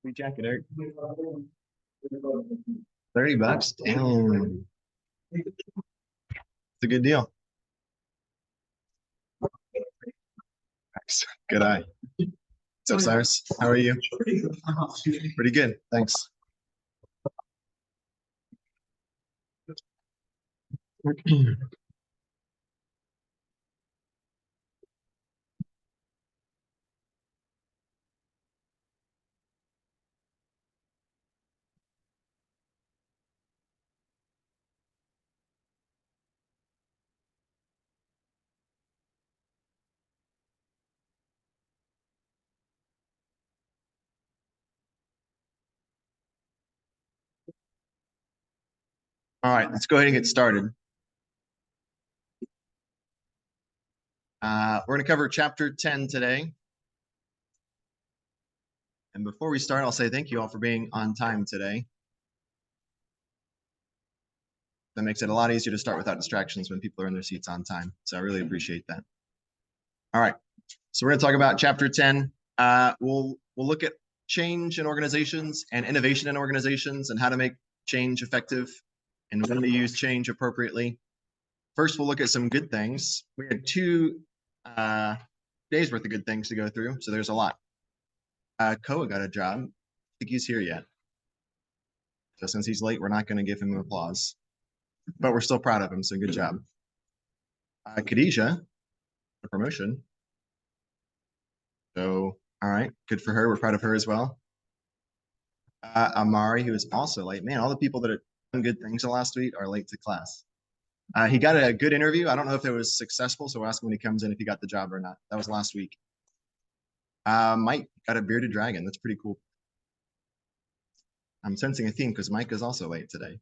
Sweet jacket, Eric. $30. Damn. It's a good deal. Thanks. Good eye. What's up, Cyrus? How are you? Pretty good. Thanks. All right, let's go ahead and get started. We're going to cover chapter 10 today. And before we start, I'll say thank you all for being on time today. That makes it a lot easier to start without distractions when people are in their seats on time. So I really appreciate that. All right, so we're going to talk about chapter 10. We'll look at change in organizations and innovation in organizations and how to make change effective and when to use change appropriately. First, we'll look at some good things. We had 2 days worth of good things to go through, so there's a lot. Koa got a job. I don't think he's here yet. So since he's late, we're not going to give him an applause. But we're still proud of him, so good job. Khadijah, a promotion. So, all right, good for her. We're proud of her as well. Amari, who is also late. Man, all the people that have done good things the last week are late to class. He got a good interview. I don't know if it was successful, so we'll ask him when he comes in if he got the job or not. That was last week. Mike got a bearded dragon. That's pretty cool. I'm sensing a theme because Mike is also late today.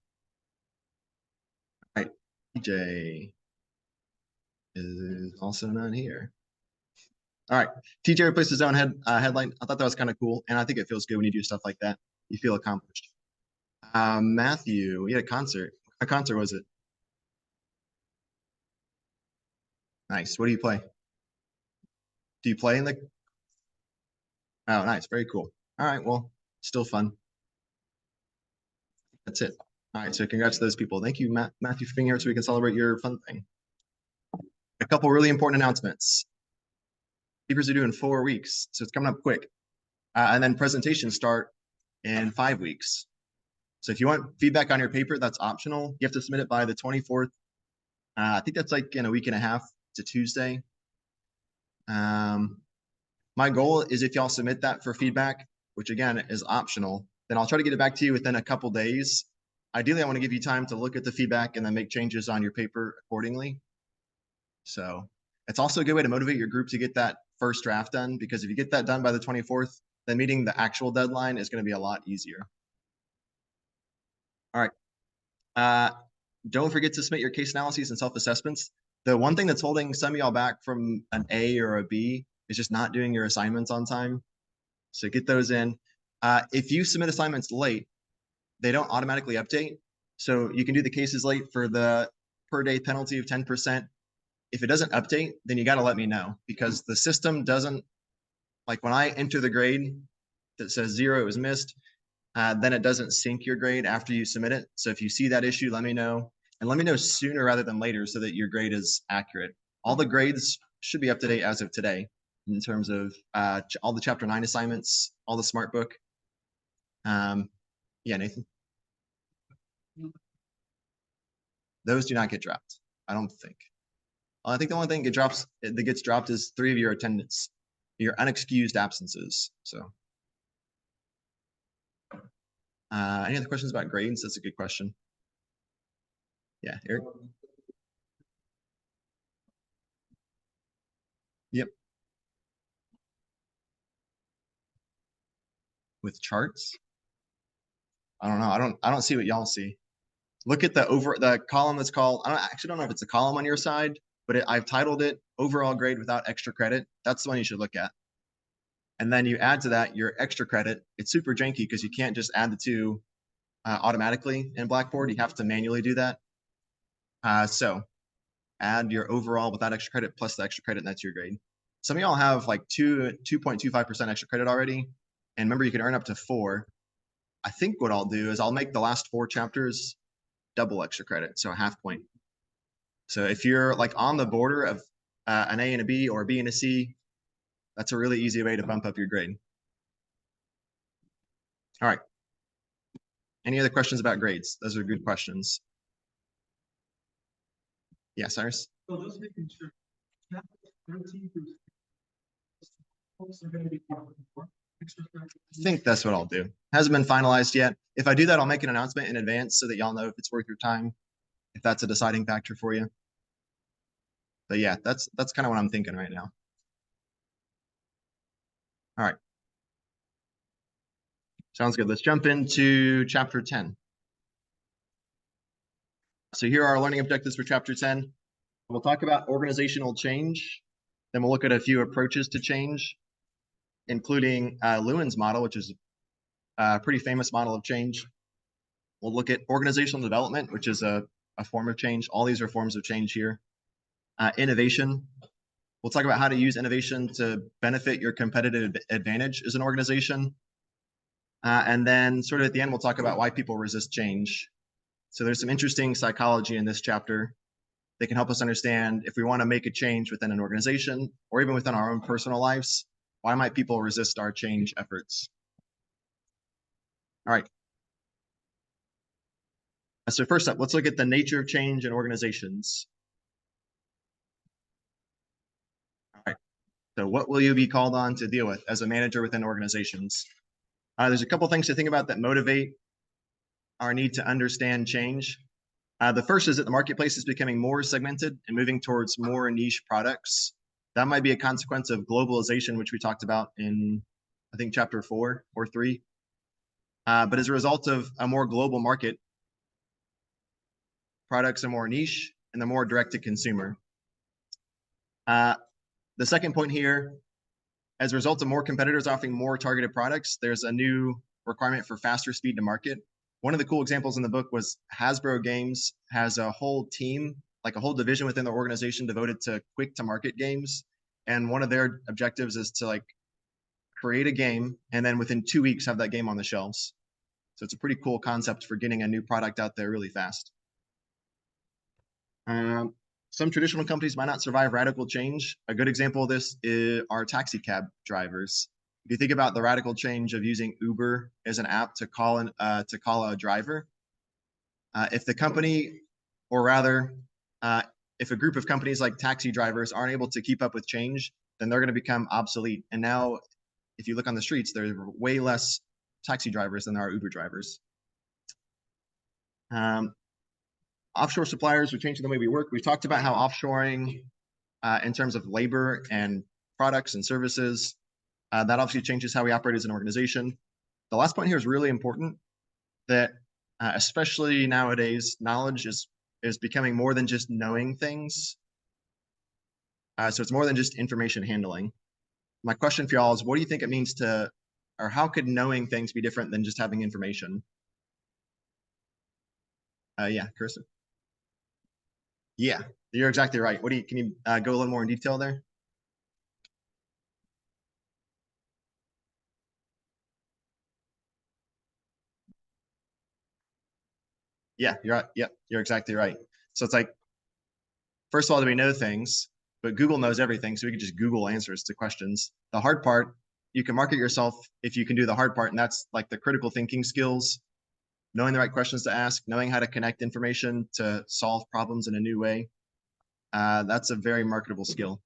All right, TJ is also not here. All right, TJ replaced his own headline. I thought that was kind of cool, and I think it feels good when you do stuff like that. You feel accomplished. Matthew, we had a concert. What concert was it? Nice. What do you play? Do you play in the? Oh, nice. Very cool. All right. Well, still fun. That's it. All right. So congrats to those people. Thank you, Matthew, for being here so we can celebrate your fun thing. A couple really important announcements. Papers are due in 4 weeks, so it's coming up quick. And then presentations start in 5 weeks. So if you want feedback on your paper, that's optional. You have to submit it by the 24th. I think that's like in a week and a half to Tuesday. My goal is if y'all submit that for feedback, which again is optional, then I'll try to get it back to you within a couple days. Ideally, I want to give you time to look at the feedback and then make changes on your paper accordingly. So it's also a good way to motivate your group to get that first draft done, because if you get that done by the 24th, then meeting the actual deadline is going to be a lot easier. All right. Don't forget to submit your case analyses and self-assessments. The one thing that's holding some of y'all back from an A or a B is just not doing your assignments on time. So get those in. If you submit assignments late, they don't automatically update. So you can do the cases late for the per day penalty of 10%. If it doesn't update, then you got to let me know, because the system doesn't, like when I enter the grade that says 0, it was missed, then it doesn't sync your grade after you submit it. So if you see that issue, let me know. And let me know sooner rather than later so that your grade is accurate. All the grades should be up to date as of today in terms of all the Chapter 9 assignments, all the Smart Book. Yeah, Nathan? Those do not get dropped, I don't think. I think the only thing that gets dropped is 3 of your attendance, your unexcused absences. So any other questions about grades? That's a good question. Yeah, Eric? Yep. With charts? I don't know. I don't see what y'all see. Look at the column that's called, I actually don't know if it's a column on your side, but I've titled it overall grade without extra credit. That's the one you should look at. And then you add to that your extra credit. It's super janky because you can't just add the two automatically in Blackboard. You have to manually do that. So add your overall without extra credit plus the extra credit, and that's your grade. Some of y'all have like 2.25% extra credit already. And remember, you can earn up to 4. I think what I'll do is I'll make the last 4 chapters double extra credit, so a half point. So if you're like on the border of an A and a B or a B and a C, that's a really easy way to bump up your grade. All right. Any other questions about grades? Those are good questions. Yeah, Cyrus? So just making sure, chapter 13 through books are going to be extra credit. I think that's what I'll do. Hasn't been finalized yet. If I do that, I'll make an announcement in advance so that y'all know if it's worth your time, if that's a deciding factor for you. But yeah, that's kind of what I'm thinking right now. All right. Sounds good. Let's jump into chapter 10. So here are our learning objectives for chapter 10. We'll talk about organizational change. Then we'll look at a few approaches to change, including Lewin's model, which is a pretty famous model of change. We'll look at organizational development, which is a form of change. All these are forms of change here. Innovation. We'll talk about how to use innovation to benefit your competitive advantage as an organization. And then sort of at the end, we'll talk about why people resist change. So there's some interesting psychology in this chapter that can help us understand if we want to make a change within an organization or even within our own personal lives, why might people resist our change efforts? All right. So first up, let's look at the nature of change in organizations. All right. So what will you be called on to deal with as a manager within organizations? There's a couple things to think about that motivate our need to understand change. The first is that the marketplace is becoming more segmented and moving towards more niche products. That might be a consequence of globalization, which we talked about in, I think, chapter 4 or 3. But as a result of a more global market, products are more niche and they're more direct to consumer. The second point here, as a result of more competitors offering more targeted products, there's a new requirement for faster speed to market. One of the cool examples in the book was Hasbro Games has a whole team, like a whole division within the organization devoted to quick to market games. And one of their objectives is to like create a game and then within 2 weeks have that game on the shelves. So it's a pretty cool concept for getting a new product out there really fast. Some traditional companies might not survive radical change. A good example of this are taxi cab drivers. If you think about the radical change of using Uber as an app to call a driver, if the company, or rather, if a group of companies like taxi drivers aren't able to keep up with change, then they're going to become obsolete. And now, if you look on the streets, there are way less taxi drivers than there are Uber drivers. Offshore suppliers are changing the way we work. We've talked about how offshoring, in terms of labor and products and services, that obviously changes how we operate as an organization. The last point here is really important, that especially nowadays, knowledge is becoming more than just knowing things. So it's more than just information handling. My question for y'all is, what do you think it means to, or how could knowing things be different than just having information? Yeah, Kirsten. Yeah, you're exactly right. Can you go a little more in detail there? Yeah, you're exactly right. So it's like, first of all, do we know things? But Google knows everything, so we can just Google answers to questions. The hard part, you can market yourself if you can do the hard part, and that's like the critical thinking skills, knowing the right questions to ask, knowing how to connect information to solve problems in a new way. That's a very marketable skill.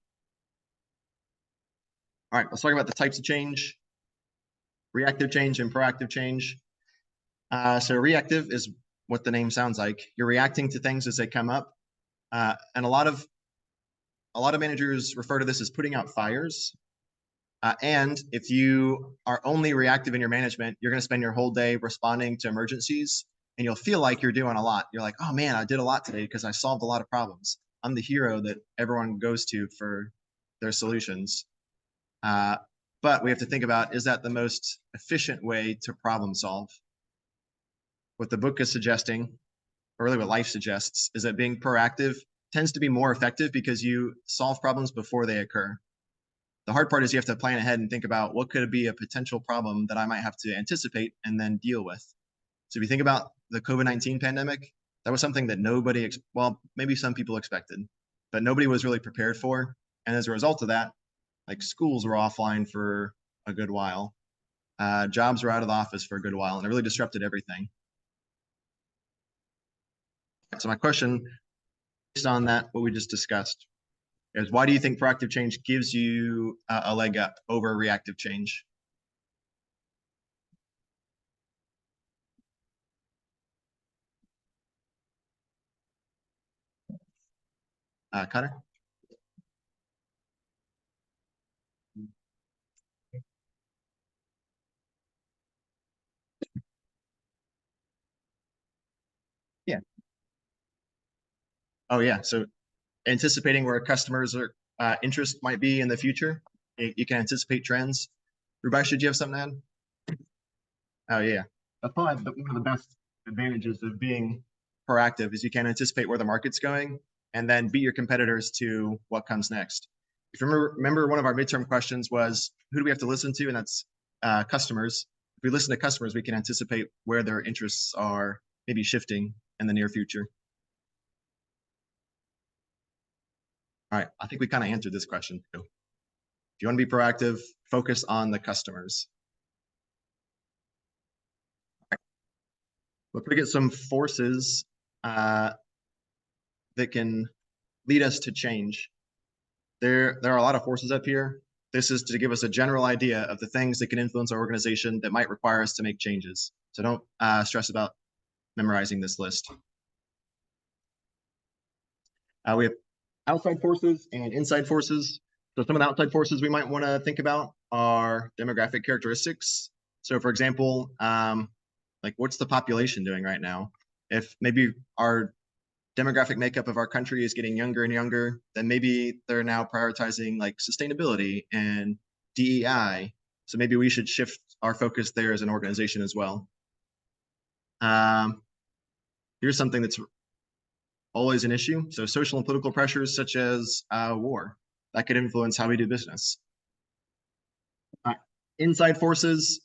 All right, let's talk about the types of change, reactive change and proactive change. So reactive is what the name sounds like. You're reacting to things as they come up. And a lot of managers refer to this as putting out fires. And if you are only reactive in your management, you're going to spend your whole day responding to emergencies, and you'll feel like you're doing a lot. You're like, oh man, I did a lot today because I solved a lot of problems. I'm the hero that everyone goes to for their solutions. But we have to think about, is that the most efficient way to problem solve? What the book is suggesting, or really what life suggests, is that being proactive tends to be more effective because you solve problems before they occur. The hard part is you have to plan ahead and think about what could be a potential problem that I might have to anticipate and then deal with. So if you think about the COVID-19 pandemic, that was something that nobody, well, maybe some people expected, but nobody was really prepared for. And as a result of that, like schools were offline for a good while. Jobs were out of the office for a good while, and it really disrupted everything. So my question, based on that, what we just discussed, is why do you think proactive change gives you a leg up over reactive change? Cutter? Yeah. Oh yeah. So anticipating where customers are interest might be in the future. You can anticipate trends. Rubai, should you have something to add? Oh yeah. That's probably one of the best advantages of being proactive is you can anticipate where the market's going and then beat your competitors to what comes next. If you remember one of our midterm questions was, who do we have to listen to? And that's customers. If we listen to customers, we can anticipate where their interests are maybe shifting in the near future. All right, I think we kind of answered this question too. If you want to be proactive, focus on the customers. Right. Let's look at some forces that can lead us to change. There are a lot of forces up here. This is to give us a general idea of the things that can influence our organization that might require us to make changes. So don't stress about memorizing this list. We have outside forces and inside forces. So some of the outside forces we might want to think about are demographic characteristics. So for example, like what's the population doing right now? If maybe our demographic makeup of our country is getting younger and younger, then maybe they're now prioritizing like sustainability and DEI. So maybe we should shift our focus there as an organization as well. Here's something that's always an issue. So social and political pressures such as war, that could influence how we do business. Inside forces,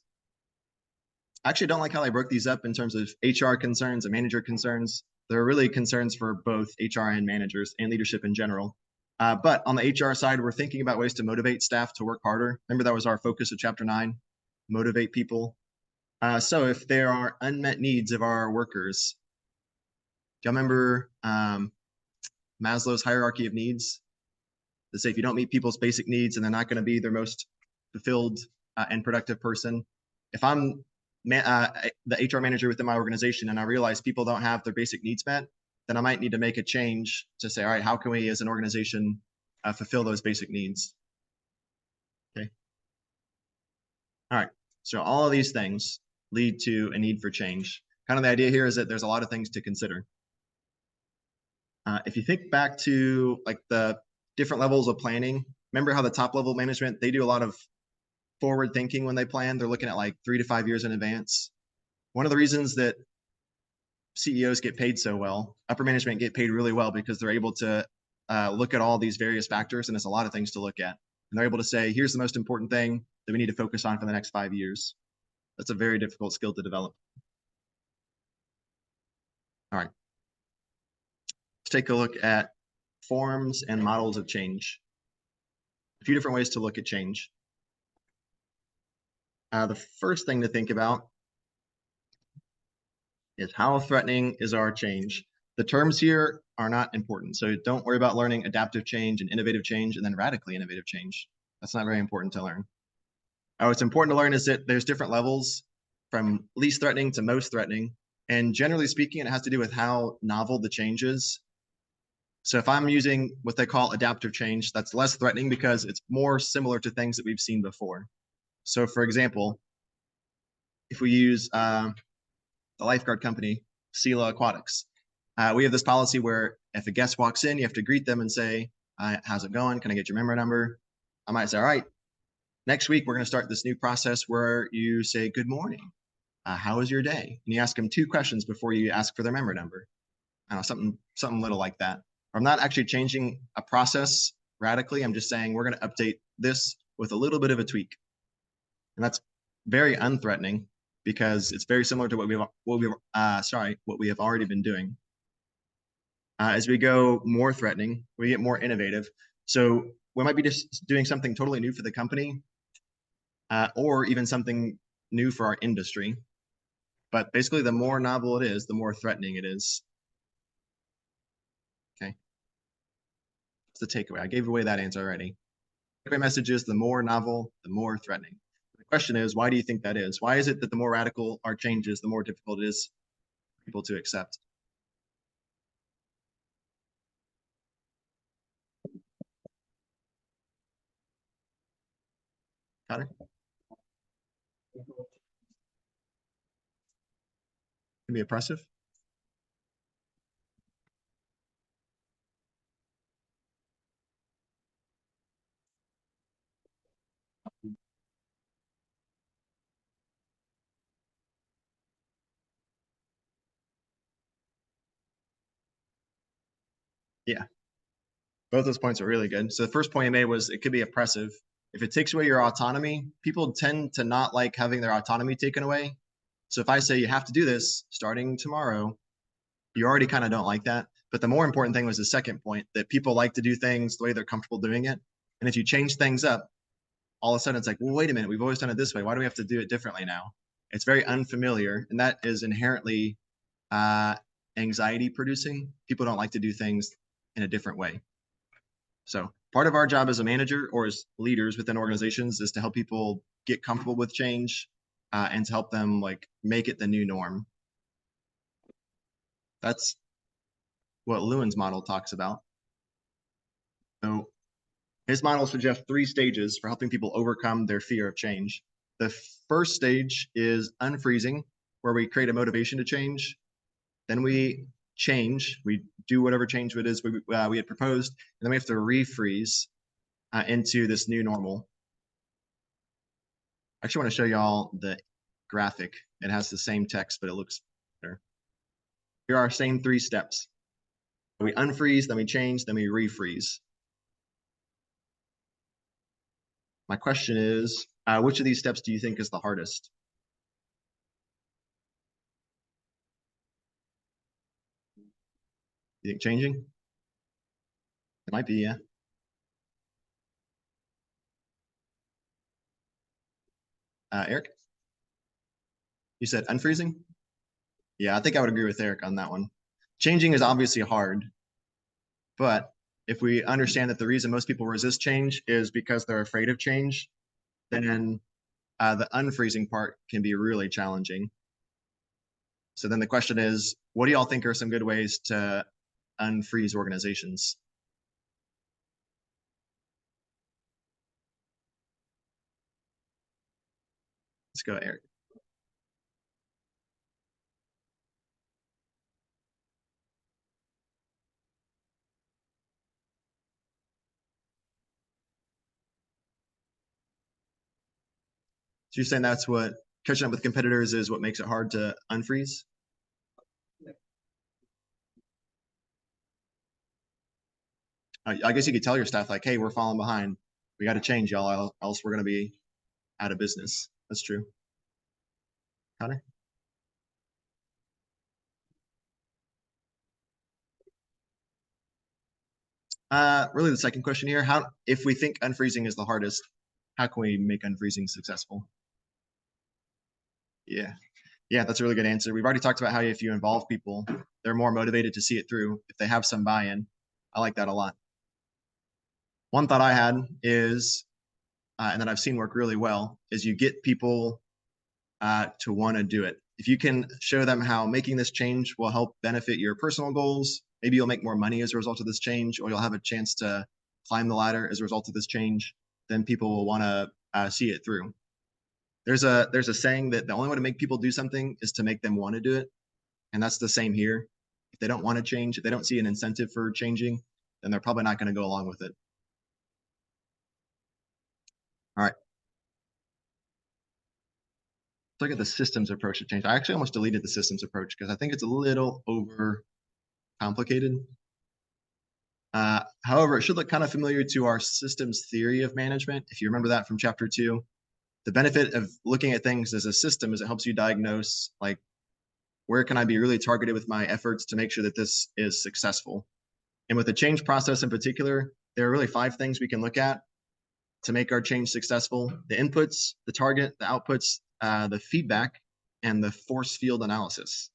I actually don't like how I broke these up in terms of HR concerns and manager concerns. There are really concerns for both HR and managers and leadership in general. But on the HR side, we're thinking about ways to motivate staff to work harder. Remember, that was our focus of Chapter 9, motivate people. So if there are unmet needs of our workers, do you remember Maslow's hierarchy of needs? They say if you don't meet people's basic needs and they're not going to be their most fulfilled and productive person. If I'm the HR manager within my organization and I realize people don't have their basic needs met, then I might need to make a change to say, all right, how can we as an organization fulfill those basic needs? Okay. All right. So all of these things lead to a need for change. Kind of the idea here is that there's a lot of things to consider. If you think back to like the different levels of planning, remember how the top level management, they do a lot of forward thinking when they plan. They're looking at like 3 to 5 years in advance. One of the reasons that CEOs get paid so well, upper management get paid really well because they're able to look at all these various factors, and it's a lot of things to look at. And they're able to say, here's the most important thing that we need to focus on for the next 5 years. That's a very difficult skill to develop. All right. Let's take a look at forms and models of change. A few different ways to look at change. The first thing to think about is how threatening is our change. The terms here are not important. So don't worry about learning adaptive change and innovative change and then radically innovative change. That's not very important to learn. What's important to learn is that there's different levels from least threatening to most threatening. And generally speaking, it has to do with how novel the change is. So if I'm using what they call adaptive change, that's less threatening because it's more similar to things that we've seen before. So for example, if we use the lifeguard company, Sela Aquatics, we have this policy where if a guest walks in, you have to greet them and say, how's it going? Can I get your member number? I might say, all right, next week, we're going to start this new process where you say, good morning. How was your day? And you ask them 2 questions before you ask for their member number. I don't know, something little like that. I'm not actually changing a process radically. I'm just saying we're going to update this with a little bit of a tweak. And that's very unthreatening because it's very similar to what we have already been doing. As we go more threatening, we get more innovative. So we might be just doing something totally new for the company, or even something new for our industry. But basically, the more novel it is, the more threatening it is. Okay. That's the takeaway. I gave away that answer already. Takeaway message is the more novel, the more threatening. The question is, why do you think that is? Why is it that the more radical our change is, the more difficult it is for people to accept? Connor? Can be oppressive. Yeah. Both those points are really good. So the first point I made was it could be oppressive. If it takes away your autonomy, people tend to not like having their autonomy taken away. So if I say you have to do this starting tomorrow, you already kind of don't like that. But the more important thing was the second point, that people like to do things the way they're comfortable doing it. And if you change things up, all of a sudden it's like, well, wait a minute, we've always done it this way. Why do we have to do it differently now? It's very unfamiliar, and that is inherently anxiety producing. People don't like to do things in a different way. So part of our job as a manager or as leaders within organizations is to help people get comfortable with change, and to help them like make it the new norm. That's what Lewin's model talks about. So his model suggests 3 stages for helping people overcome their fear of change. The first stage is unfreezing, where we create a motivation to change. Then we change, we do whatever change it is we had proposed, and then we have to refreeze into this new normal. I actually want to show y'all the graphic. It has the same text, but it looks better. Here are our same 3 steps. We unfreeze, then we change, then we refreeze. My question is, which of these steps do you think is the hardest? You think changing? It might be, yeah. Eric? You said unfreezing? Yeah, I think I would agree with Eric on that one. Changing is obviously hard, but if we understand that the reason most people resist change is because they're afraid of change, then the unfreezing part can be really challenging. So then the question is, what do y'all think are some good ways to unfreeze organizations? Let's go, Eric. So you're saying that's what catching up with competitors is what makes it hard to unfreeze? I guess you could tell your staff like, hey, we're falling behind. We got to change, y'all, else we're going to be out of business. That's true. Connor? Really the second question here, if we think unfreezing is the hardest, how can we make unfreezing successful? Yeah. Yeah, that's a really good answer. We've already talked about how if you involve people, they're more motivated to see it through if they have some buy-in. I like that a lot. One thought I had is, and that I've seen work really well, is you get people to want to do it. If you can show them how making this change will help benefit your personal goals, maybe you'll make more money as a result of this change, or you'll have a chance to climb the ladder as a result of this change, then people will want to see it through. There's a saying that the only way to make people do something is to make them want to do it. And that's the same here. If they don't want to change, if they don't see an incentive for changing, then they're probably not going to go along with it. All right. Let's look at the systems approach to change. I actually almost deleted the systems approach because I think it's a little over complicated. However, it should look kind of familiar to our systems theory of management. If you remember that from chapter 2, the benefit of looking at things as a system is it helps you diagnose, like, where can I be really targeted with my efforts to make sure that this is successful? And with the change process in particular, there are really 5 things we can look at to make our change successful: the inputs, the target, the outputs, the feedback, and the force field analysis.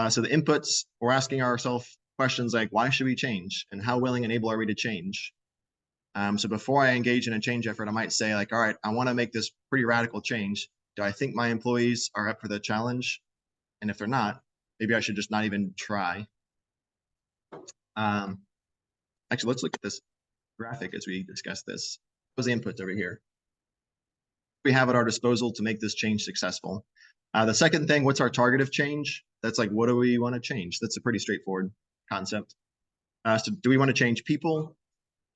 So the inputs, we're asking ourselves questions like, why should we change? And how willing and able are we to change? So before I engage in a change effort, I might say, like, all right, I want to make this pretty radical change. Do I think my employees are up for the challenge? And if they're not, maybe I should just not even try. Actually, let's look at this graphic as we discuss this. What's the inputs over here? We have at our disposal to make this change successful. The second thing, what's our target of change? That's like, what do we want to change? That's a pretty straightforward concept. So do we want to change people?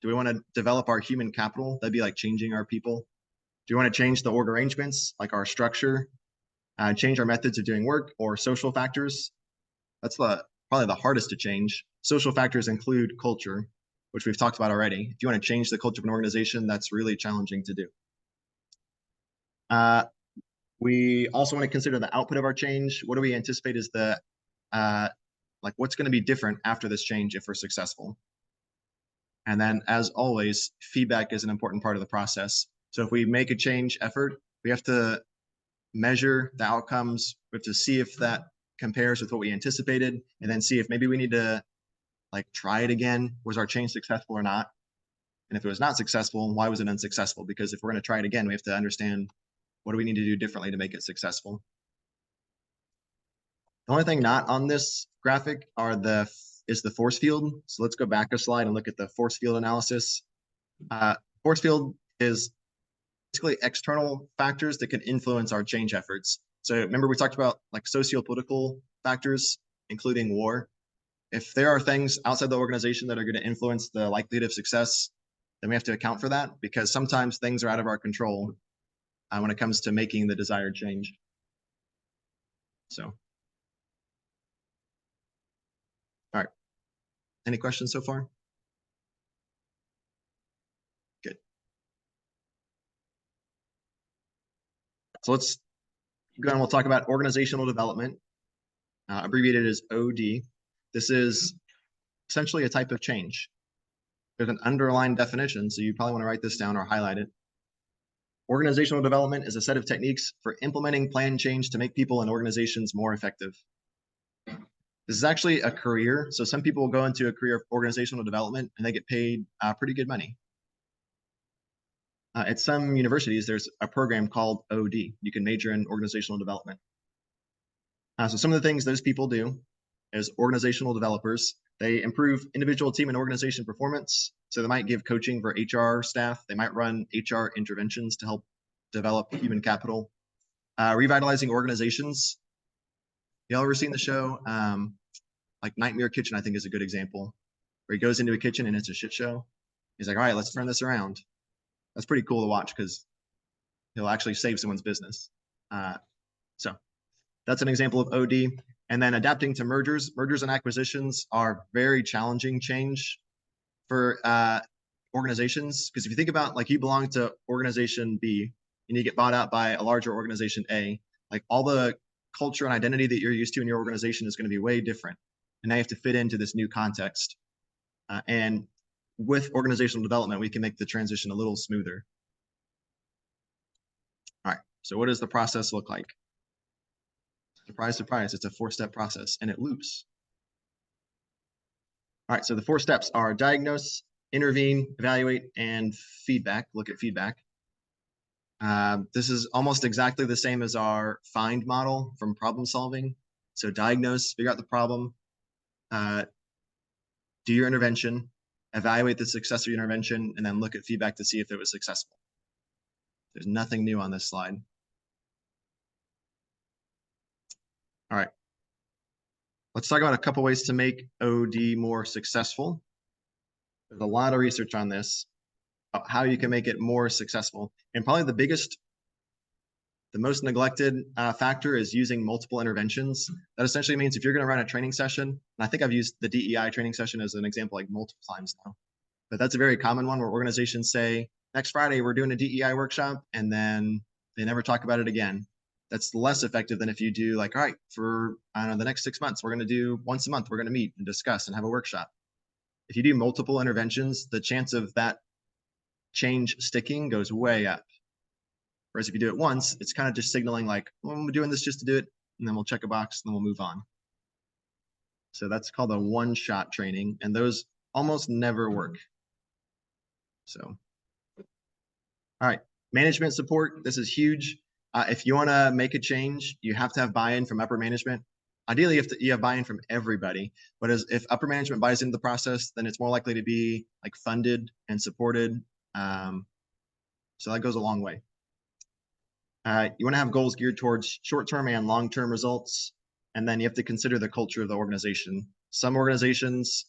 Do we want to develop our human capital? That'd be like changing our people. Do we want to change the org arrangements, like our structure, change our methods of doing work, or social factors? That's probably the hardest to change. Social factors include culture, which we've talked about already. If you want to change the culture of an organization, that's really challenging to do. We also want to consider the output of our change. What do we anticipate is the, like, what's going to be different after this change if we're successful? And then, as always, feedback is an important part of the process. So if we make a change effort, we have to measure the outcomes. We have to see if that compares with what we anticipated, and then see if maybe we need to, like, try it again. Was our change successful or not? And if it was not successful, why was it unsuccessful? Because if we're going to try it again, we have to understand, what do we need to do differently to make it successful? The only thing not on this graphic is the force field. So let's go back a slide and look at the force field analysis. Force field is basically external factors that can influence our change efforts. So remember, we talked about, like, socio-political factors, including war. If there are things outside the organization that are going to influence the likelihood of success, then we have to account for that, because sometimes things are out of our control when it comes to making the desired change. So, all right. Any questions so far? Good. So let's go on. We'll talk about organizational development, abbreviated as OD. This is essentially a type of change. There's an underlined definition, so you probably want to write this down or highlight it. Organizational development is a set of techniques for implementing planned change to make people and organizations more effective. This is actually a career. So some people will go into a career of organizational development and they get paid pretty good money. At some universities, there's a program called OD. You can major in organizational development. So some of the things those people do as organizational developers, they improve individual, team, and organization performance. So they might give coaching for HR staff. They might run HR interventions to help develop human capital. Revitalizing organizations. Y'all ever seen the show? Like Nightmare Kitchen, I think, is a good example, where he goes into a kitchen and it's a shit show. He's like, all right, let's turn this around. That's pretty cool to watch because he'll actually save someone's business. So that's an example of OD. And then adapting to mergers. Mergers and acquisitions are very challenging change for organizations. Because if you think about, like, you belong to organization B and you get bought out by a larger organization A, like, all the culture and identity that you're used to in your organization is going to be way different. And now you have to fit into this new context. And with organizational development, we can make the transition a little smoother. All right, so what does the process look like? Surprise, surprise, it's a 4-step process and it loops. All right, so the 4 steps are diagnose, intervene, evaluate, and feedback. Look at feedback. This is almost exactly the same as our FIND model from problem solving. So diagnose, figure out the problem, do your intervention, evaluate the success of your intervention, and then look at feedback to see if it was successful. There's nothing new on this slide. All right. Let's talk about a couple ways to make OD more successful. There's a lot of research on this, how you can make it more successful. And probably the biggest The most neglected factor is using multiple interventions. That essentially means if you're going to run a training session, and I think I've used the DEI training session as an example like multiple times now, but that's a very common one where organizations say, next Friday, we're doing a DEI workshop, and then they never talk about it again. That's less effective than if you do like, all right, for I don't know, the next 6 months, we're going to do once a month, we're going to meet and discuss and have a workshop. If you do multiple interventions, the chance of that change sticking goes way up. Whereas if you do it once, it's kind of just signaling like, well, we're doing this just to do it, and then we'll check a box, and then we'll move on. So that's called a one-shot training, and those almost never work. So, all right, management support. This is huge. If you want to make a change, you have to have buy-in from upper management. Ideally, you have buy-in from everybody, but if upper management buys into the process, then it's more likely to be like funded and supported. So that goes a long way. You want to have goals geared towards short-term and long-term results, and then you have to consider the culture of the organization. Some organizations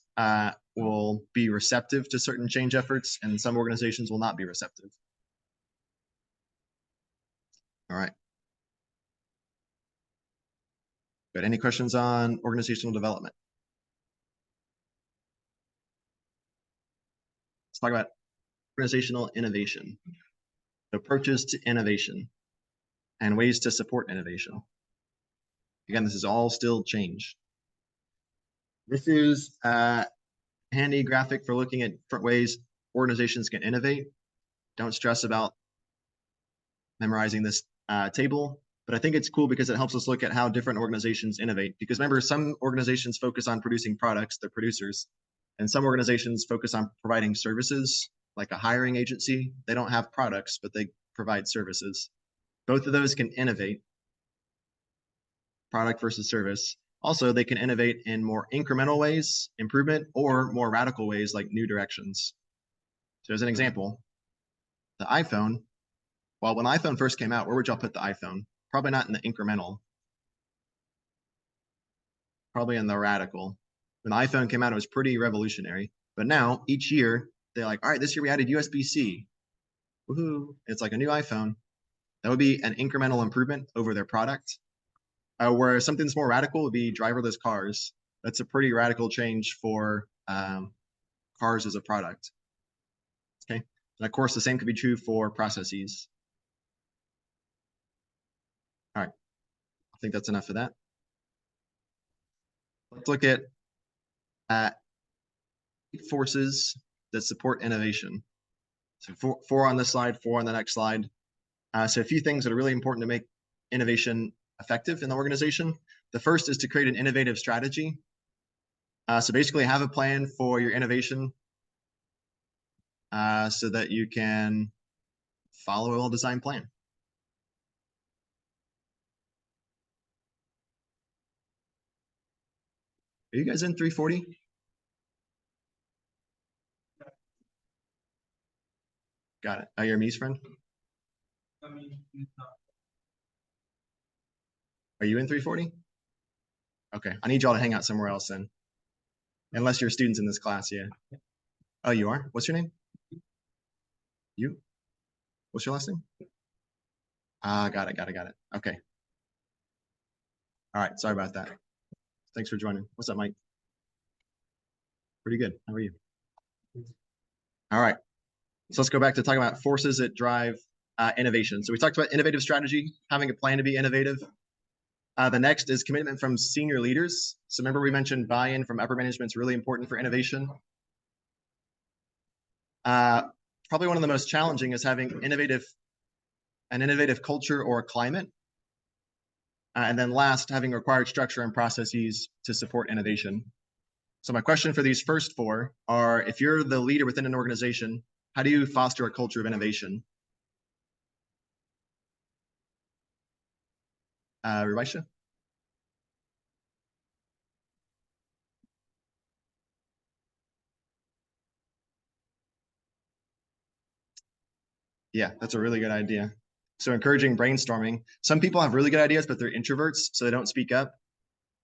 will be receptive to certain change efforts, and some organizations will not be receptive. All right. Good. Any questions on organizational development? Let's talk about organizational innovation, approaches to innovation, and ways to support innovation. Again, this is all still change. This is a handy graphic for looking at different ways organizations can innovate. Don't stress about memorizing this table, but I think it's cool because it helps us look at how different organizations innovate. Because remember, some organizations focus on producing products, they're producers, and some organizations focus on providing services, like a hiring agency. They don't have products, but they provide services. Both of those can innovate, product versus service. Also, they can innovate in more incremental ways, improvement, or more radical ways like new directions. So as an example, the iPhone, well, when the iPhone first came out, where would y'all put the iPhone? Probably not in the incremental. Probably in the radical. When the iPhone came out, it was pretty revolutionary. But now, each year, they're like, all right, this year we added USB-C. Woohoo. It's like a new iPhone. That would be an incremental improvement over their product. Whereas something that's more radical would be driverless cars. That's a pretty radical change for cars as a product. Okay. And of course, the same could be true for processes. All right. I think that's enough of that. Let's look at forces that support innovation. So four on this slide, four on the next slide. So a few things that are really important to make innovation effective in the organization. The first is to create an innovative strategy. So basically have a plan for your innovation so that you can follow a well-designed plan. Are you guys in 340? Got it. Oh, you're Mies friend? Are you in 340? Okay, I need y'all to hang out somewhere else then. Unless you're students in this class, yeah. Oh, you are? What's your name? You? What's your last name? Got it. Okay. All right, sorry about that. Thanks for joining. What's up, Mike? Pretty good. How are you? All right. So let's go back to talking about forces that drive innovation. So we talked about innovative strategy, having a plan to be innovative. The next is commitment from senior leaders. So remember we mentioned buy-in from upper management is really important for innovation. Probably one of the most challenging is having an innovative culture or climate. And then last, having required structure and processes to support innovation. So my question for these first four are, if you're the leader within an organization, how do you foster a culture of innovation? Rubaisha? Yeah, that's a really good idea. So encouraging brainstorming. Some people have really good ideas, but they're introverts, so they don't speak up.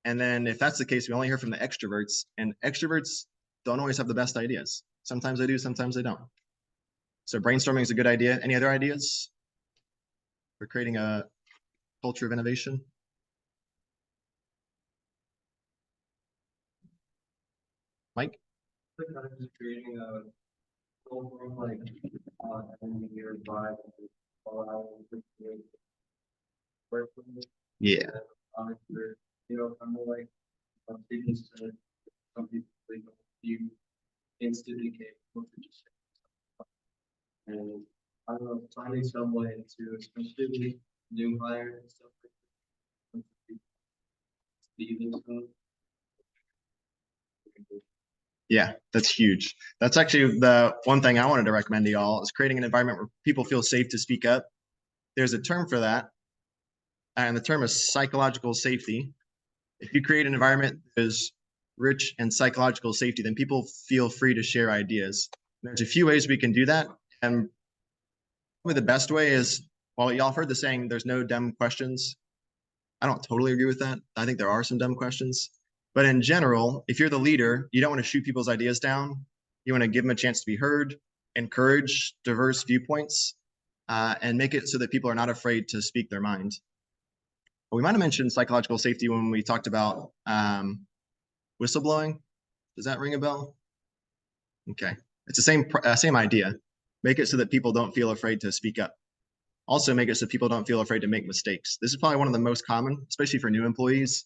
And then if that's the case, we only hear from the extroverts, and extroverts don't always have the best ideas. Sometimes they do, sometimes they don't. So brainstorming is a good idea. Any other ideas for creating a culture of innovation? Mike? Just creating a full like ending year vibe. Yeah. You know, kind of like speaking to some people, you instantly get what to just say. And I don't know, finding some way to, especially new hires and stuff like that. Leaving stuff. Yeah, that's huge. That's actually the one thing I wanted to recommend to y'all is creating an environment where people feel safe to speak up. There's a term for that, and the term is psychological safety. If you create an environment that is rich in psychological safety, then people feel free to share ideas. There's a few ways we can do that, and probably the best way is, well, y'all heard the saying, there's no dumb questions. I don't totally agree with that. I think there are some dumb questions. But in general, if you're the leader, you don't want to shoot people's ideas down. You want to give them a chance to be heard, encourage diverse viewpoints, and make it so that people are not afraid to speak their mind. We might have mentioned psychological safety when we talked about whistleblowing. Does that ring a bell? Okay. It's the same idea. Make it so that people don't feel afraid to speak up. Also make it so people don't feel afraid to make mistakes. This is probably one of the most common, especially for new employees,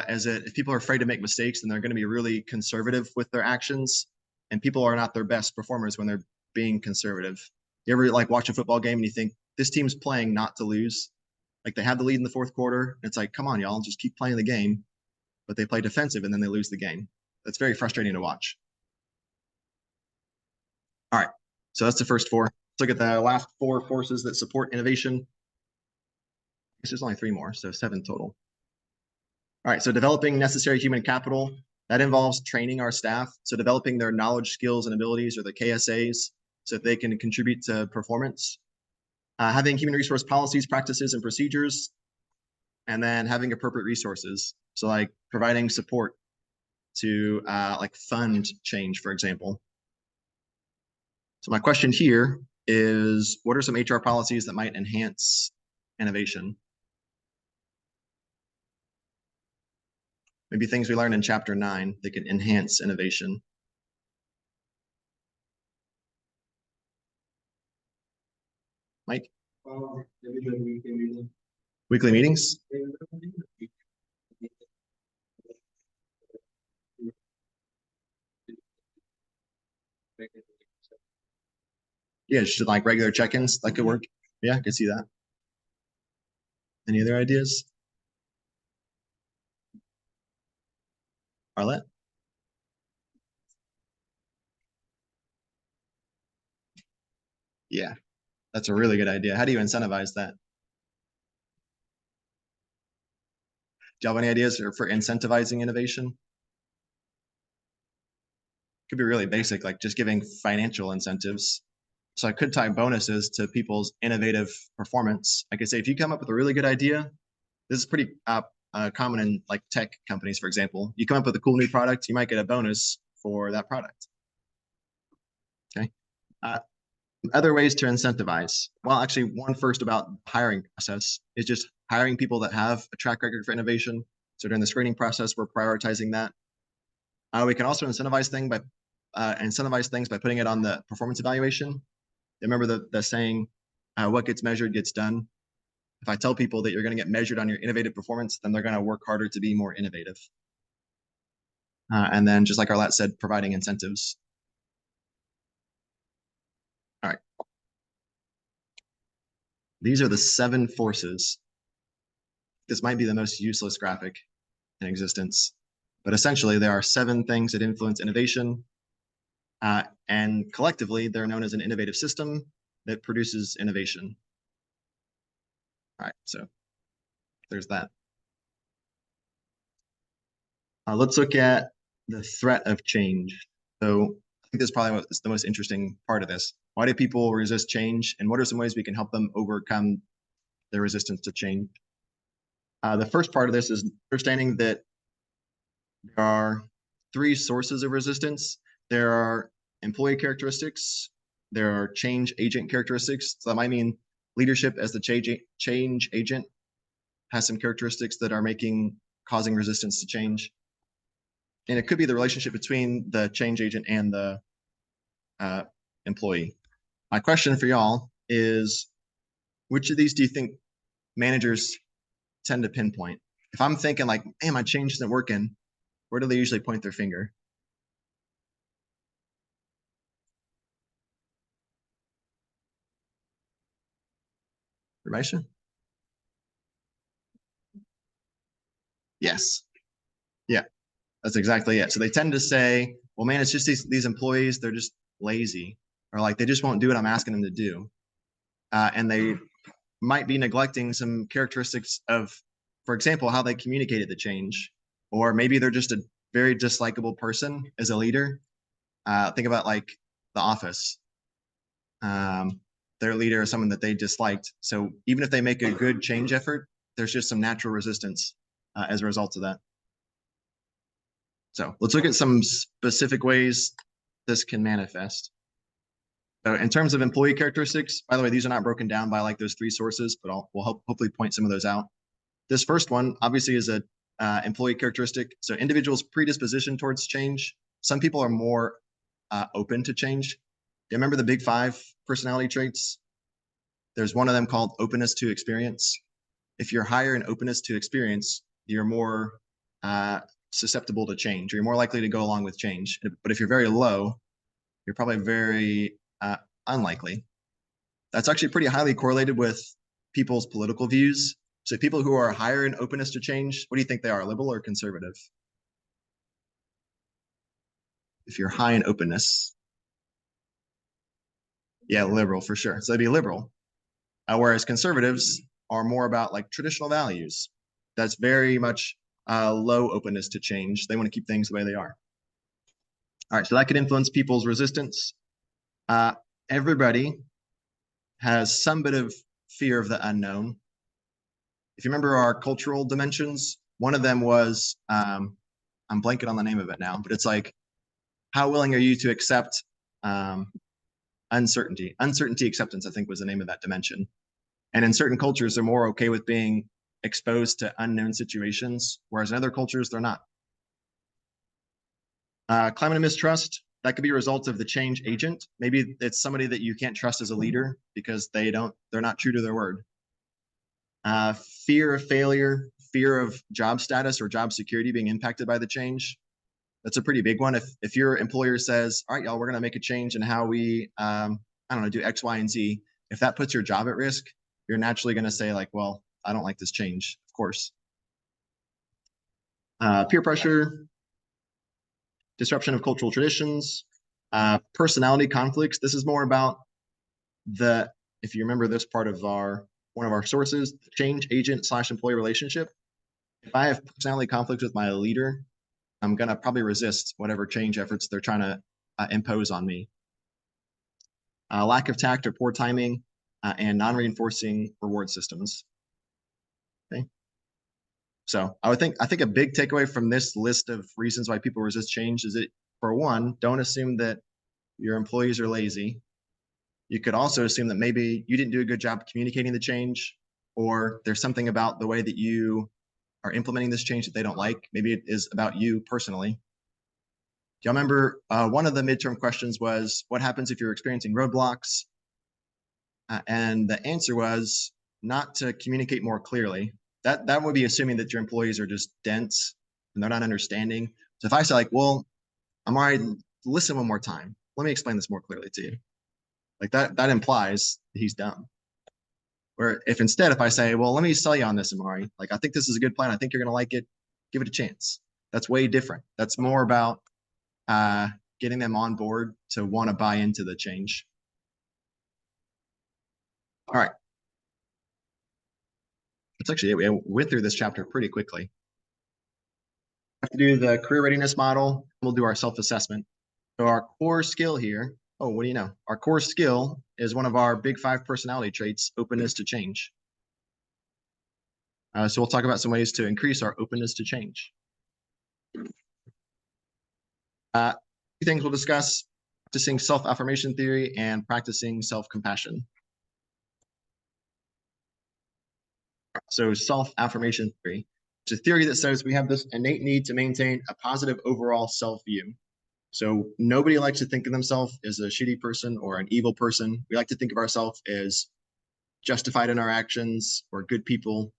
is that if people are afraid to make mistakes, then they're going to be really conservative with their actions, and people are not their best performers when they're being conservative. You ever like watch a football game and you think this team's playing not to lose? Like they had the lead in the fourth quarter. And it's like, come on, y'all, just keep playing the game. But they play defensive and then they lose the game. That's very frustrating to watch. All right, so that's the first four. Let's look at the last four forces that support innovation. There's only three more, so 7 total. All right, so developing necessary human capital. That involves training our staff. So developing their knowledge, skills, and abilities, or the KSAs, so that they can contribute to performance. Having human resource policies, practices, and procedures. And then having appropriate resources. So like providing support to like fund change, for example. So my question here is, what are some HR policies that might enhance innovation? Maybe things we learned in chapter 9 that can enhance innovation. Mike? Weekly meetings? Yeah, just like regular check-ins, that could work. Yeah, I could see that. Any other ideas? Arlette? Yeah, that's a really good idea. How do you incentivize that? Do you have any ideas for incentivizing innovation? Could be really basic, like just giving financial incentives. So I could tie bonuses to people's innovative performance. I could say, if you come up with a really good idea, this is pretty common in like tech companies, for example. You come up with a cool new product, you might get a bonus for that product. Okay. Other ways to incentivize. Well, actually, one first about hiring process is just hiring people that have a track record for innovation. So during the screening process, we're prioritizing that. We can also incentivize things by putting it on the performance evaluation. Remember the saying, what gets measured gets done. If I tell people that you're going to get measured on your innovative performance, then they're going to work harder to be more innovative. And then just like Arlette said, providing incentives. All right. These are the 7 forces. This might be the most useless graphic in existence, but essentially there are 7 things that influence innovation. And collectively, they're known as an innovative system that produces innovation. All right, so there's that. Let's look at the threat of change. So I think this is probably the most interesting part of this. Why do people resist change? And what are some ways we can help them overcome their resistance to change? The first part of this is understanding that there are 3 sources of resistance. There are employee characteristics, there are change agent characteristics. So that might mean leadership as the change agent has some characteristics that are causing resistance to change. And it could be the relationship between the change agent and the employee. My question for y'all is, which of these do you think managers tend to pinpoint? If I'm thinking like, man, my change isn't working, where do they usually point their finger? Everybody? Yes. Yeah, that's exactly it. So they tend to say, well, man, it's just these employees, they're just lazy, or like they just won't do what I'm asking them to do. And they might be neglecting some characteristics of, for example, how they communicated the change, or maybe they're just a very dislikable person as a leader. Think about like The Office. Their leader is someone that they disliked. So even if they make a good change effort, there's just some natural resistance as a result of that. So let's look at some specific ways this can manifest. So in terms of employee characteristics, by the way, these are not broken down by like those 3 sources, but we'll hopefully point some of those out. This first one obviously is a employee characteristic. So individuals' predisposition towards change. Some people are more open to change. Do you remember the big 5 personality traits? There's one of them called openness to experience. If you're higher in openness to experience, you're more susceptible to change, or you're more likely to go along with change. But if you're very low, you're probably very unlikely. That's actually pretty highly correlated with people's political views. So people who are higher in openness to change, what do you think they are, liberal or conservative? If you're high in openness. Yeah, liberal for sure. So they'd be liberal. Whereas conservatives are more about like traditional values. That's very much low openness to change. They want to keep things the way they are. All right, so that could influence people's resistance. Everybody has some bit of fear of the unknown. If you remember our cultural dimensions, one of them was, I'm blanking on the name of it now, but it's like, how willing are you to accept uncertainty? Uncertainty acceptance, I think, was the name of that dimension. And in certain cultures, they're more okay with being exposed to unknown situations, whereas in other cultures, they're not. Climate of mistrust, that could be a result of the change agent. Maybe it's somebody that you can't trust as a leader because they're not true to their word. Fear of failure, fear of job status or job security being impacted by the change. That's a pretty big one. If your employer says, all right, y'all, we're going to make a change in how we, do X, Y, and Z. If that puts your job at risk, you're naturally going to say like, well, I don't like this change, of course. Peer pressure, disruption of cultural traditions, personality conflicts. This is more about if you remember this part of one of our sources, change agent / employee relationship. If I have personality conflicts with my leader, I'm going to probably resist whatever change efforts they're trying to impose on me. Lack of tact or poor timing, and non-reinforcing reward systems. Okay. So I think a big takeaway from this list of reasons why people resist change is that, for one, don't assume that your employees are lazy. You could also assume that maybe you didn't do a good job communicating the change, or there's something about the way that you are implementing this change that they don't like. Maybe it is about you personally. Do y'all remember one of the midterm questions was, what happens if you're experiencing roadblocks? And the answer was not to communicate more clearly. That would be assuming that your employees are just dense and they're not understanding. So if I say like, well, I'm all right, listen one more time. Let me explain this more clearly to you. Like that implies he's dumb. Or if instead, if I say, well, let me sell you on this, Amari, like, I think this is a good plan. I think you're going to like it. Give it a chance. That's way different. That's more about getting them on board to want to buy into the change. All right. That's actually it. We went through this chapter pretty quickly. We have to do the career readiness model. We'll do our self-assessment. So our core skill here, oh, what do you know? Our core skill is one of our big 5 personality traits, openness to change. So we'll talk about some ways to increase our openness to change. 2 things we'll discuss: practicing self-affirmation theory and practicing self-compassion. So self-affirmation theory. It's a theory that says we have this innate need to maintain a positive overall self-view. So nobody likes to think of themselves as a shitty person or an evil person. We like to think of ourselves as justified in our actions or good people.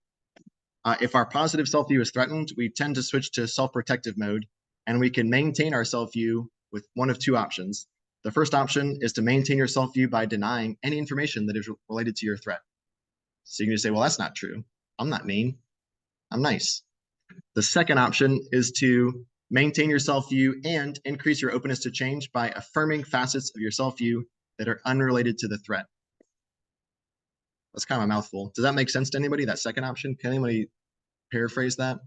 If our positive self-view is threatened, we tend to switch to self-protective mode, and we can maintain our self-view with one of two options. The first option is to maintain your self-view by denying any information that is related to your threat. So you can just say, well, that's not true. I'm not mean. I'm nice. The second option is to maintain your self-view and increase your openness to change by affirming facets of your self-view that are unrelated to the threat. That's kind of a mouthful. Does that make sense to anybody, that second option? Can anybody paraphrase that?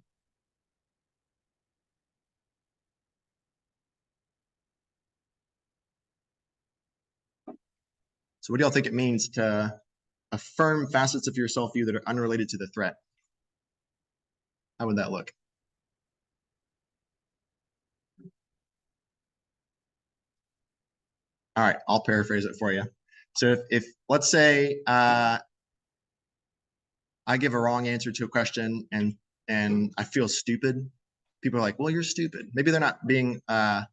So what do y'all think it means to affirm facets of your self-view that are unrelated to the threat? How would that look? All right, I'll paraphrase it for you. So if let's say I give a wrong answer to a question and I feel stupid, people are like, well, you're stupid. Maybe they're not being they're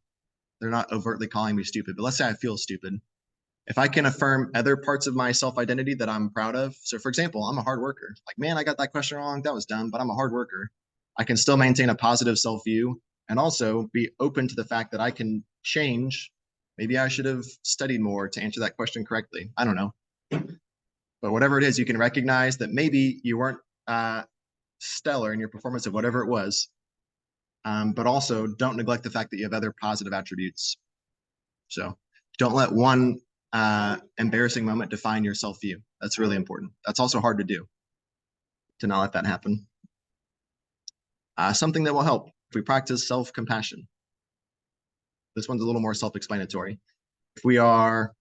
not overtly calling me stupid, but let's say I feel stupid. If I can affirm other parts of my self-identity that I'm proud of. So for example, I'm a hard worker. Like, man, I got that question wrong. That was dumb, but I'm a hard worker. I can still maintain a positive self-view and also be open to the fact that I can change. Maybe I should have studied more to answer that question correctly. I don't know. But whatever it is, you can recognize that maybe you weren't stellar in your performance of whatever it was, but also don't neglect the fact that you have other positive attributes. So don't let one embarrassing moment define your self-view. That's really important. That's also hard to do, to not let that happen. Something that will help if we practice self-compassion. This one's a little more self-explanatory. If we are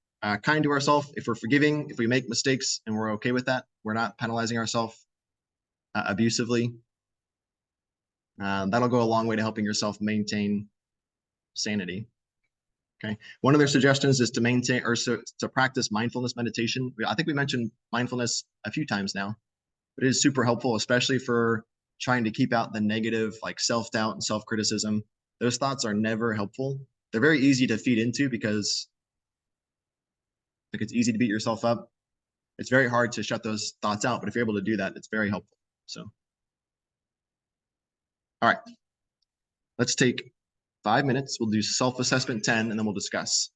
kind to ourselves, if we're forgiving, if we make mistakes and we're okay with that, we're not penalizing ourselves abusively, that'll go a long way to helping yourself maintain sanity. Okay. One of their suggestions is to maintain or to practice mindfulness meditation. I think we mentioned mindfulness a few times now, but it is super helpful, especially for trying to keep out the negative, like self-doubt and self-criticism. Those thoughts are never helpful. They're very easy to feed into because like it's easy to beat yourself up. It's very hard to shut those thoughts out, but if you're able to do that, it's very helpful. So, all right, let's take 5 minutes. We'll do self-assessment 10, and then we'll discuss.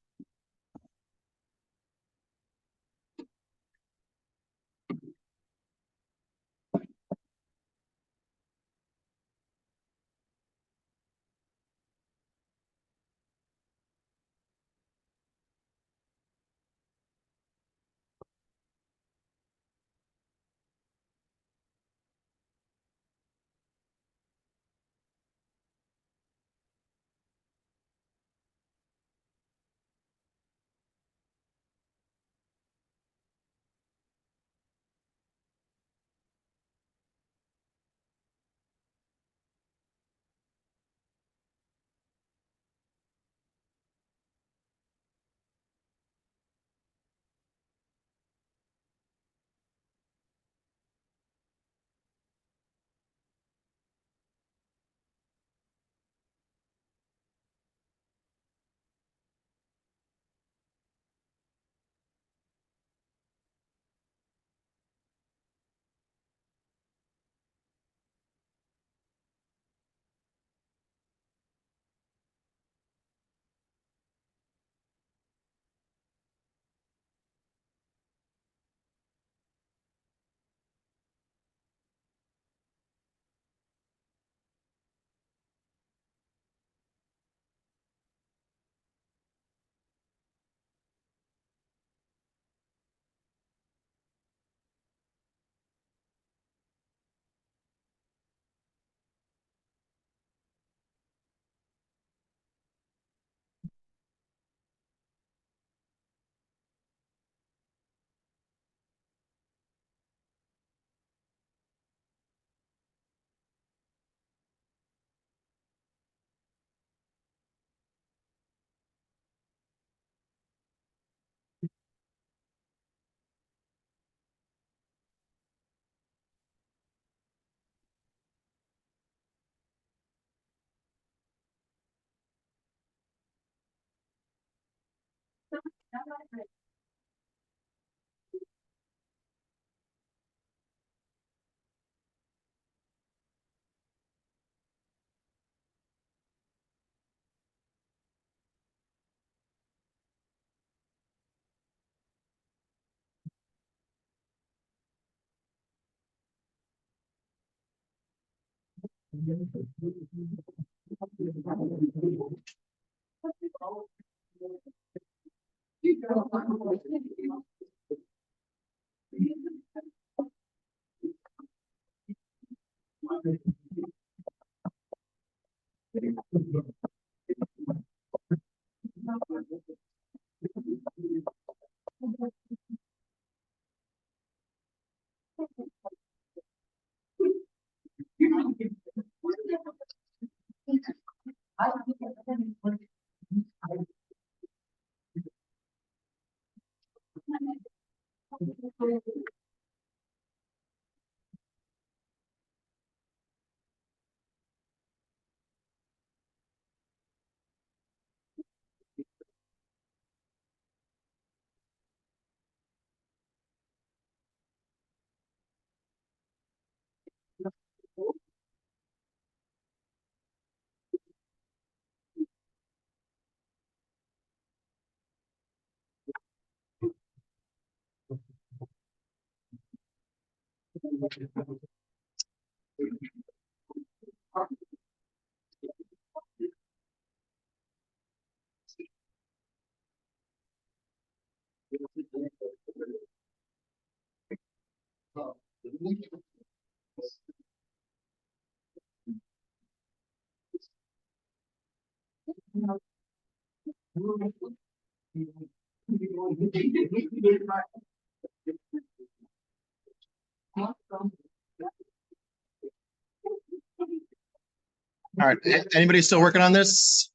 All right, anybody still working on this?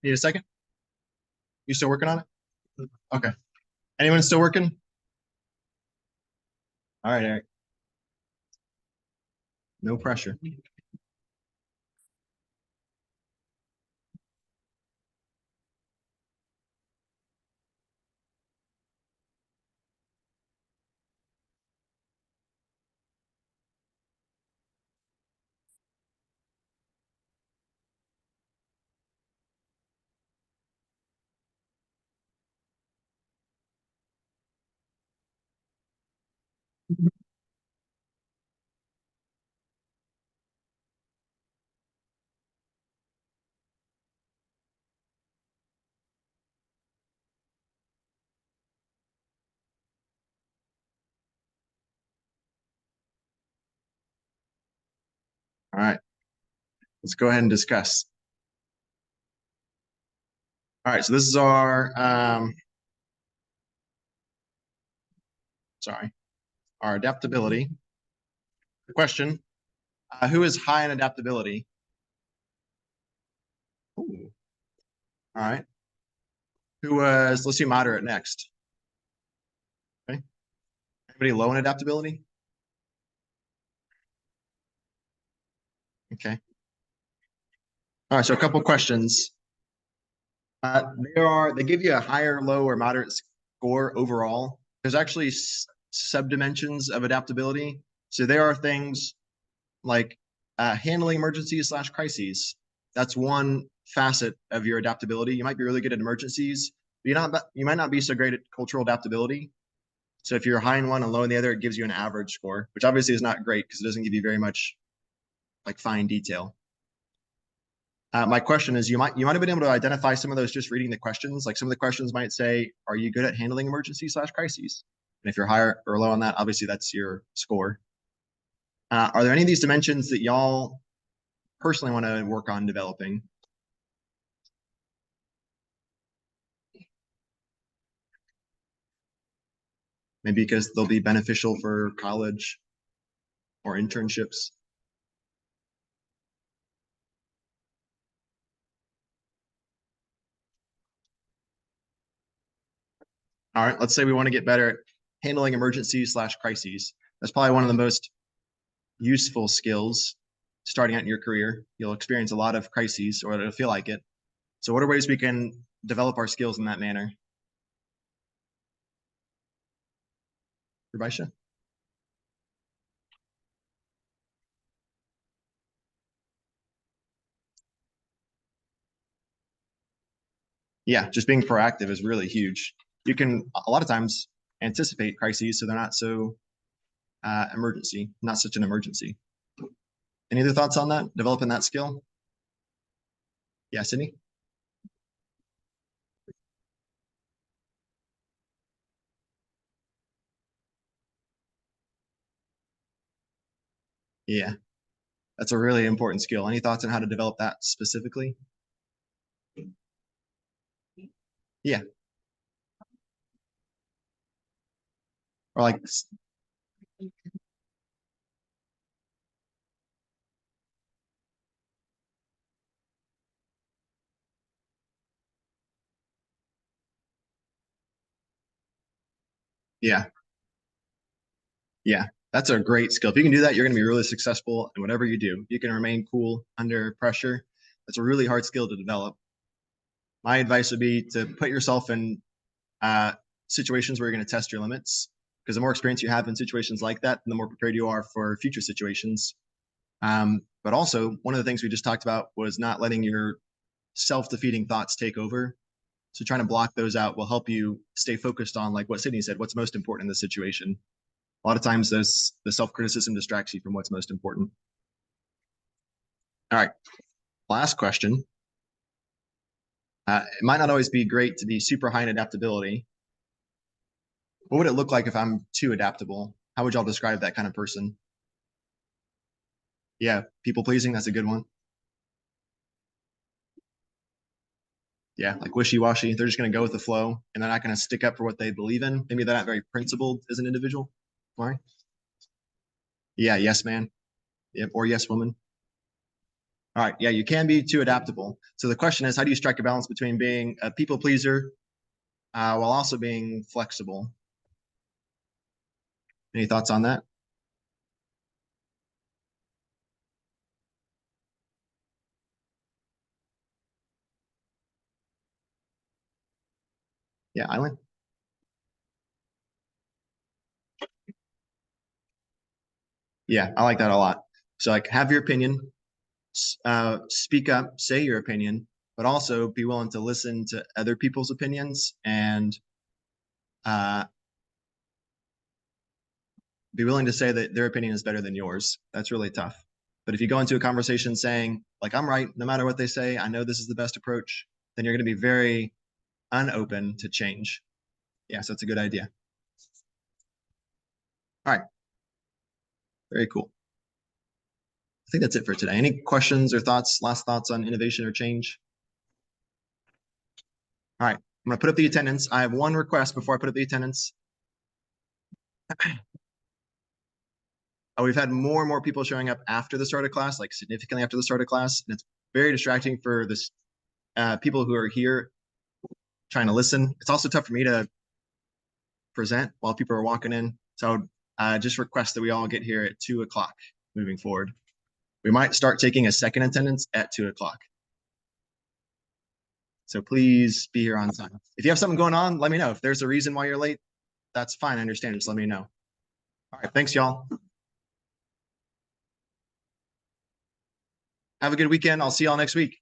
Need a second? You still working on it? Okay. Anyone still working? All right, Eric. No pressure. All right. Let's go ahead and discuss. All right, so this is our our adaptability. Question, who is high in adaptability? Ooh. All right. Who was, let's do moderate next. Okay. Anybody low in adaptability? Okay. All right, so a couple questions. They give you a higher, low, or moderate score overall. There's actually subdimensions of adaptability. So there are things like handling emergencies / crises. That's one facet of your adaptability. You might be really good at emergencies, but you might not be so great at cultural adaptability. So if you're high in one and low in the other, it gives you an average score, which obviously is not great because it doesn't give you very much like fine detail. My question is, you might have been able to identify some of those just reading the questions. Like some of the questions might say, are you good at handling emergencies / crises? And if you're higher or low on that, obviously that's your score. Are there any of these dimensions that y'all personally want to work on developing? Maybe because they'll be beneficial for college or internships. All right, let's say we want to get better at handling emergencies / crises. That's probably one of the most useful skills starting out in your career. You'll experience a lot of crises, or it'll feel like it. So what are ways we can develop our skills in that manner? Rubisha? Yeah, just being proactive is really huge. You can a lot of times anticipate crises, so they're not so not such an emergency. Any other thoughts on that? Developing that skill? Yeah, Sydney? Yeah, that's a really important skill. Any thoughts on how to develop that specifically? Yeah. Or like, yeah, yeah, that's a great skill. If you can do that, you're going to be really successful in whatever you do. You can remain cool under pressure. That's a really hard skill to develop. My advice would be to put yourself in situations where you're going to test your limits, because the more experience you have in situations like that, the more prepared you are for future situations. But also, one of the things we just talked about was not letting your self-defeating thoughts take over. So trying to block those out will help you stay focused on, like what Sydney said, what's most important in the situation. A lot of times the self-criticism distracts you from what's most important. All right, last question. It might not always be great to be super high in adaptability. What would it look like if I'm too adaptable? How would y'all describe that kind of person? Yeah, people pleasing, that's a good one. Yeah, like wishy-washy. They're just going to go with the flow and they're not going to stick up for what they believe in. Maybe they're not very principled as an individual. Why? Yeah, yes, man. Yep, or yes, woman. All right, yeah, you can be too adaptable. So the question is, how do you strike a balance between being a people pleaser while also being flexible? Any thoughts on that? Yeah, Eileen? Yeah, I like that a lot. So like have your opinion, speak up, say your opinion, but also be willing to listen to other people's opinions and uh, be willing to say that their opinion is better than yours. That's really tough. But if you go into a conversation saying, like, I'm right, no matter what they say, I know this is the best approach, then you're going to be very unopen to change. Yeah, so it's a good idea. All right. Very cool. I think that's it for today. Any questions or thoughts, last thoughts on innovation or change? All right. I'm going to put up the attendance. I have one request before I put up the attendance. We've had more and more people showing up after the start of class, like significantly after the start of class. And it's very distracting for this people who are here trying to listen. It's also tough for me to present while people are walking in. So just request that we all get here at 2 o'clock moving forward. We might start taking a second attendance at 2 o'clock. So please be here on time. If you have something going on, let me know. If there's a reason why you're late, that's fine. I understand. Just let me know. All right. Thanks, y'all. Have a good weekend. I'll see y'all next week.